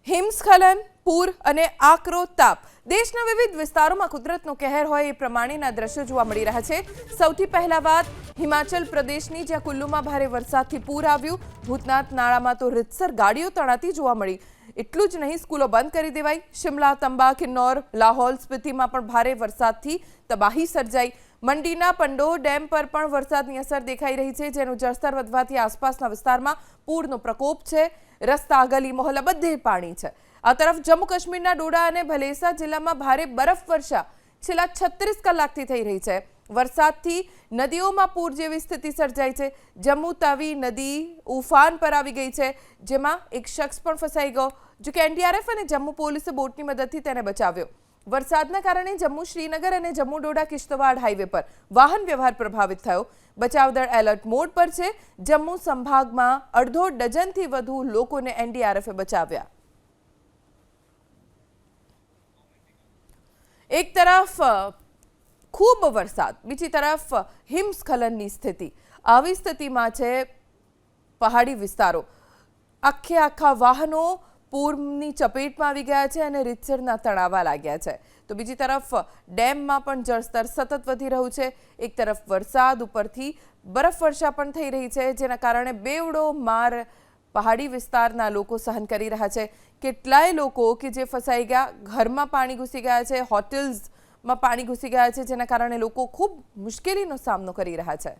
હિમસ્ખલન, પૂર અને આકરો તાપ દેશના વિવિધ વિસ્તારોમાં કુદરતનો કહેર હોય એ પ્રમાણેના દ્રશ્યો જોવા મળી રહ્યા છે। સૌથી પહેલા વાત હિમાચલ પ્રદેશની, જ્યાં કુલ્લુમાં ભારે વરસાદથી પૂર આવ્યું। ભૂતનાથ નાળામાં તો રીતસર ગાડીઓ તણાતી જોવા મળી। એટલું જ નહીં, સ્કૂલો બંધ કરી દેવાઈ। શિમલા, તંબા, કિન્નૌર, લાહૌલ સ્પીતિમાં પણ ભારે વરસાદથી તબાહી સર્જાઈ। મંડીના પંડોહ ડેમ પર પણ વરસાદની અસર દેખાઈ રહી છે, જેનું જળસ્તર વધવાથી આસપાસના વિસ્તારમાં પૂરનો પ્રકોપ છે। રસ્તા, ગલી, મોહલ્લા બધે પાણી છે। આ તરફ જમ્મુ કાશ્મીરના ડોડા અને ભલેસા જિલ્લામાં ભારે બરફવર્ષા છેલ્લા 36 કલાકથી થઈ રહી છે। વરસાદથી નદીઓમાં પૂર જેવી સ્થિતિ સર્જાઈ છે। જમ્મુ તાવી નદી ઉફાન પર આવી ગઈ છે, જેમાં એક શખ્સ પણ ફસાઈ ગયો, જો કે એનડીઆરએફ અને જમ્મુ પોલીસે બોટની મદદથી તેને બચાવ્યો। વરસાદના કારણે જમ્મુ શ્રીનગર અને જમ્મુ ડોડા કિશ્તવાડ હાઈવે પર વાહન વ્યવહાર પ્રભાવિત થયો। બચાવ દળ એલર્ટ મોડ પર છે। જમ્મુ સંભાગમાં અડધો ડઝનથી વધુ લોકોને એનડીઆરએફે બચાવ્યા। એક તરફ ખૂબ વરસાદ, બીજી તરફ હિમસ્ખલનની સ્થિતિ। આવી સ્થિતિમાં છે પહાડી વિસ્તારો। આખા વાહનો પૂરની ચપેટમાં આવી ગયા છે અને રીતસરના તણાવા લાગ્યા છે। તો બીજી તરફ ડેમમાં પણ જળસ્તર સતત વધી રહ્યું છે। એક તરફ વરસાદ, ઉપરથી બરફવર્ષા પણ થઈ રહી છે, જેના કારણે બેવડો માર પહાડી વિસ્તારના લોકો સહન કરી રહ્યા છે। કેટલાય લોકો કે જે ફસાઈ ગયા, ઘરમાં પાણી ઘૂસી ગયા છે, હોટેલ્સમાં પાણી ઘૂસી ગયા છે, જેના કારણે લોકો ખૂબ મુશ્કેલીનો સામનો કરી રહ્યા છે।